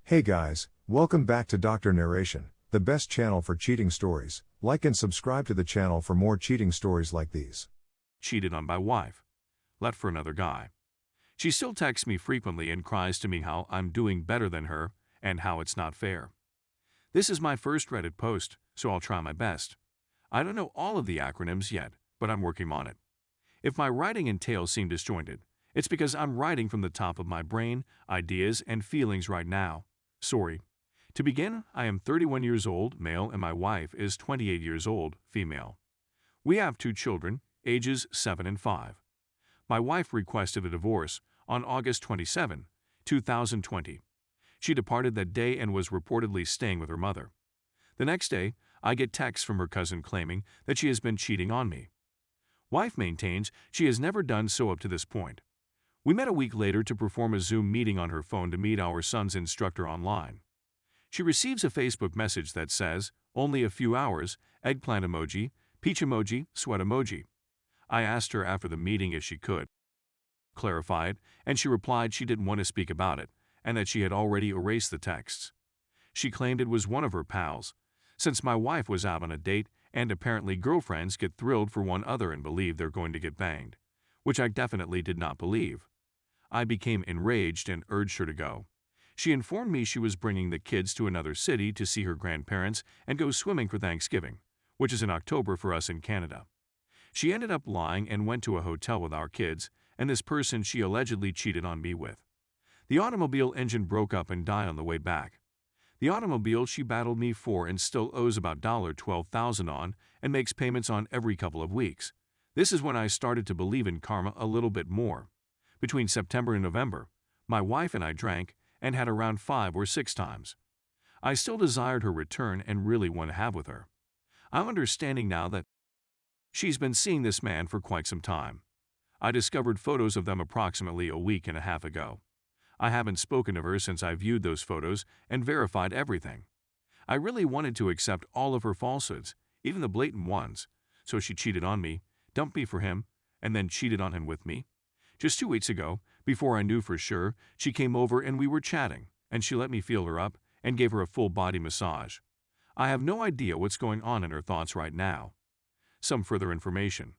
Hey guys, welcome back to Dr. Narration, the best channel for cheating stories. Like and subscribe to the channel for more cheating stories like these. Cheated on by wife. Left for another guy. She still texts me frequently and cries to me how I'm doing better than her and how it's not fair. This is my first Reddit post, so I'll try my best. I don't know all of the acronyms yet, but I'm working on it. If my writing and tales seem disjointed, it's because I'm writing from the top of my brain, ideas, and feelings right now. Sorry. To begin, I am 31 years old, male, and my wife is 28 years old, female. We have 2 children, ages 7 and 5. My wife requested a divorce on August 27, 2020. She departed that day and was reportedly staying with her mother. The next day, I get texts from her cousin claiming that she has been cheating on me. Wife maintains she has never done so up to this point. We met a week later to perform a Zoom meeting on her phone to meet our son's instructor online. She receives a Facebook message that says, "Only a few hours, eggplant emoji, peach emoji, sweat emoji." I asked her after the meeting if she could clarify it, and she replied she didn't want to speak about it, and that she had already erased the texts. She claimed it was one of her pals, since my wife was out on a date, and apparently girlfriends get thrilled for one other and believe they're going to get banged, which I definitely did not believe. I became enraged and urged her to go. She informed me she was bringing the kids to another city to see her grandparents and go swimming for Thanksgiving, which is in October for us in Canada. She ended up lying and went to a hotel with our kids and this person she allegedly cheated on me with. The automobile engine broke up and died on the way back. The automobile she battled me for and still owes about $12,000 on and makes payments on every couple of weeks. This is when I started to believe in karma a little bit more. Between September and November, my wife and I drank and had around 5 or 6 times. I still desired her return and really want to have with her. I'm understanding now that she's been seeing this man for quite some time. I discovered photos of them approximately a week and a half ago. I haven't spoken to her since I viewed those photos and verified everything. I really wanted to accept all of her falsehoods, even the blatant ones, so she cheated on me, dumped me for him, and then cheated on him with me. Just 2 weeks ago, before I knew for sure, she came over and we were chatting, and she let me feel her up and gave her a full body massage. I have no idea what's going on in her thoughts right now. Some further information.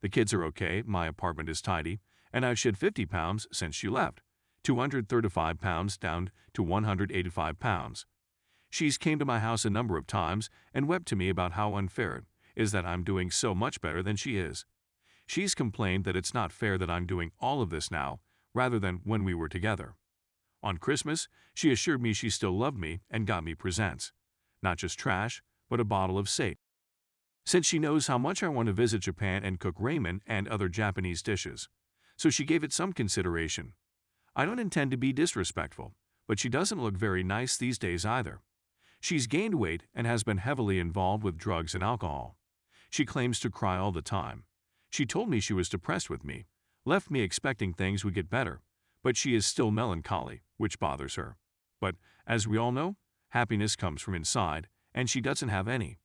The kids are okay, my apartment is tidy, and I've shed 50 pounds since she left, 235 pounds down to 185 pounds. She's came to my house a number of times and wept to me about how unfair it is that I'm doing so much better than she is. She's complained that it's not fair that I'm doing all of this now, rather than when we were together. On Christmas, she assured me she still loved me and got me presents. Not just trash, but a bottle of sake. Since she knows how much I want to visit Japan and cook ramen and other Japanese dishes, so she gave it some consideration. I don't intend to be disrespectful, but she doesn't look very nice these days either. She's gained weight and has been heavily involved with drugs and alcohol. She claims to cry all the time. She told me she was depressed with me, left me expecting things would get better, but she is still melancholy, which bothers her. But, as we all know, happiness comes from inside, and she doesn't have any.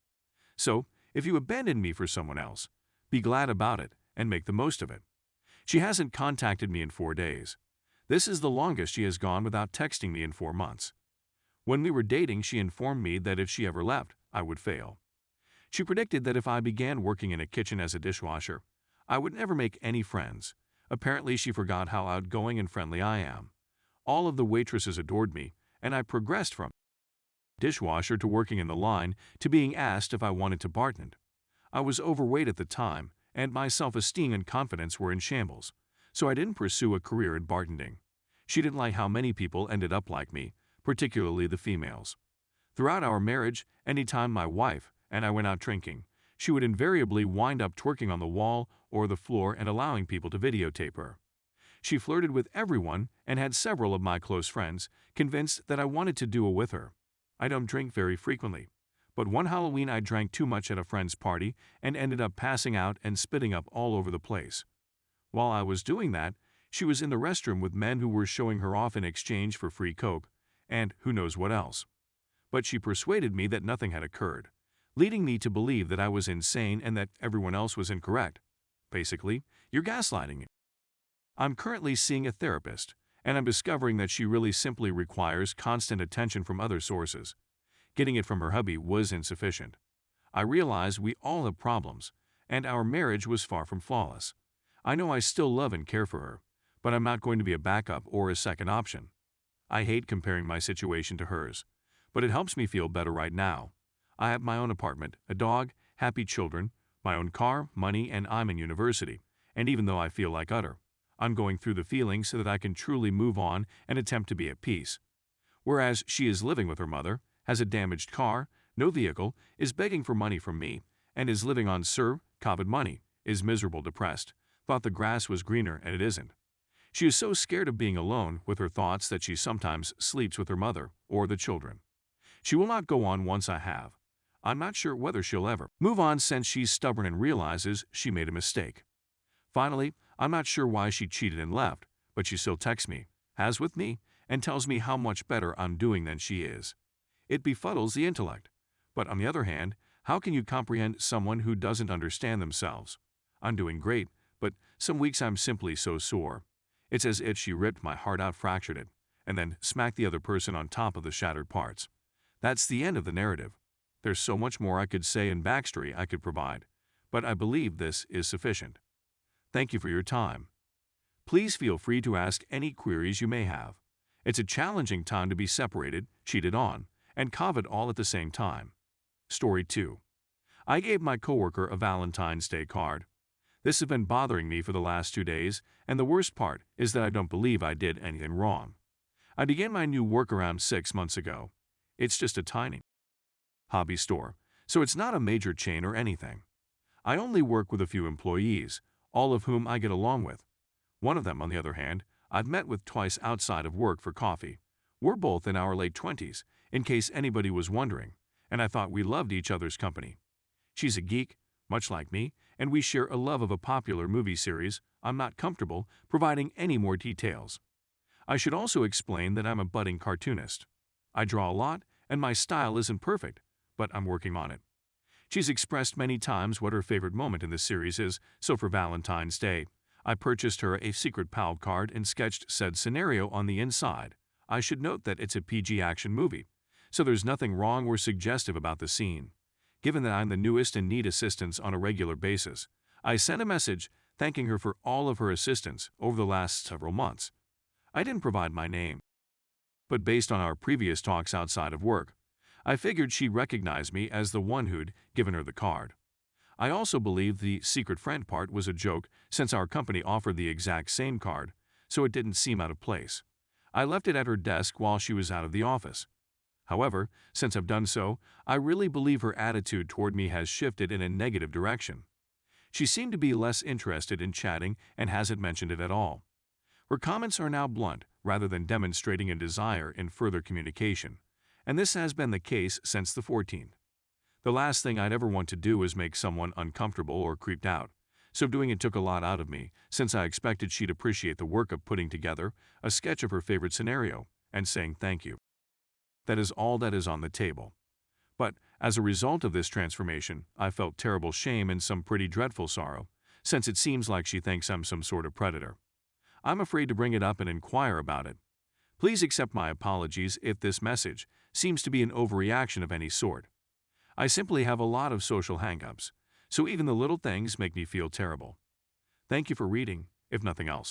So, if you abandon me for someone else, be glad about it and make the most of it. She hasn't contacted me in 4 days. This is the longest she has gone without texting me in 4 months. When we were dating, she informed me that if she ever left, I would fail. She predicted that if I began working in a kitchen as a dishwasher, I would never make any friends. Apparently, she forgot how outgoing and friendly I am. All of the waitresses adored me, and I progressed from dishwasher to working in the line to being asked if I wanted to bartend. I was overweight at the time, and my self-esteem and confidence were in shambles, so I didn't pursue a career in bartending. She didn't like how many people ended up like me, particularly the females. Throughout our marriage, anytime my wife and I went out drinking, she would invariably wind up twerking on the wall or the floor and allowing people to videotape her. She flirted with everyone and had several of my close friends convinced that I wanted to do it with her. I don't drink very frequently, but one Halloween I drank too much at a friend's party and ended up passing out and spitting up all over the place. While I was doing that, she was in the restroom with men who were showing her off in exchange for free coke, and who knows what else. But she persuaded me that nothing had occurred, leading me to believe that I was insane and that everyone else was incorrect. Basically, you're gaslighting me. I'm currently seeing a therapist, and I'm discovering that she really simply requires constant attention from other sources. Getting it from her hubby was insufficient. I realize we all have problems, and our marriage was far from flawless. I know I still love and care for her, but I'm not going to be a backup or a second option. I hate comparing my situation to hers, but it helps me feel better right now. I have my own apartment, a dog, happy children, my own car, money, and I'm in university, and even though I feel like utter, I'm going through the feelings so that I can truly move on and attempt to be at peace. Whereas she is living with her mother, has a damaged car, no vehicle, is begging for money from me, and is living on COVID money, is miserable, depressed, thought the grass was greener and it isn't. She is so scared of being alone with her thoughts that she sometimes sleeps with her mother or the children. She will not go on once I have. I'm not sure whether she'll ever move on since she's stubborn and realizes she made a mistake. Finally, I'm not sure why she cheated and left, but she still texts me, has with me, and tells me how much better I'm doing than she is. It befuddles the intellect. But on the other hand, how can you comprehend someone who doesn't understand themselves? I'm doing great, but some weeks I'm simply so sore. It's as if she ripped my heart out, fractured it, and then smacked the other person on top of the shattered parts. That's the end of the narrative. There's so much more I could say and backstory I could provide, but I believe this is sufficient. Thank you for your time. Please feel free to ask any queries you may have. It's a challenging time to be separated, cheated on, and COVID all at the same time. Story 2. I gave my coworker a Valentine's Day card. This has been bothering me for the last 2 days, and the worst part is that I don't believe I did anything wrong. I began my new work around 6 months ago. It's just a tiny hobby store, so it's not a major chain or anything. I only work with a few employees, all of whom I get along with. One of them, on the other hand, I've met with twice outside of work for coffee. We're both in our late 20s, in case anybody was wondering, and I thought we loved each other's company. She's a geek, much like me, and we share a love of a popular movie series. I'm not comfortable providing any more details. I should also explain that I'm a budding cartoonist. I draw a lot, and my style isn't perfect, but I'm working on it. She's expressed many times what her favorite moment in the series is, so for Valentine's Day, I purchased her a secret pal card and sketched said scenario on the inside. I should note that it's a PG action movie, so there's nothing wrong or suggestive about the scene. Given that I'm the newest and need assistance on a regular basis, I sent a message thanking her for all of her assistance over the last several months. I didn't provide my name, but based on our previous talks outside of work, I figured she'd recognize me as the one who'd given her the card. I also believed the secret friend part was a joke since our company offered the exact same card, so it didn't seem out of place. I left it at her desk while she was out of the office. However, since I've done so, I really believe her attitude toward me has shifted in a negative direction. She seemed to be less interested in chatting and hasn't mentioned it at all. Her comments are now blunt rather than demonstrating a desire in further communication, and this has been the case since the 14th. The last thing I'd ever want to do is make someone uncomfortable or creeped out, so doing it took a lot out of me since I expected she'd appreciate the work of putting together a sketch of her favorite scenario and saying thank you. That is all that is on the table. But as a result of this transformation, I felt terrible shame and some pretty dreadful sorrow, since it seems like she thinks I'm some sort of predator. I'm afraid to bring it up and inquire about it. Please accept my apologies if this message seems to be an overreaction of any sort. I simply have a lot of social hang-ups, so even the little things make me feel terrible. Thank you for reading, if nothing else.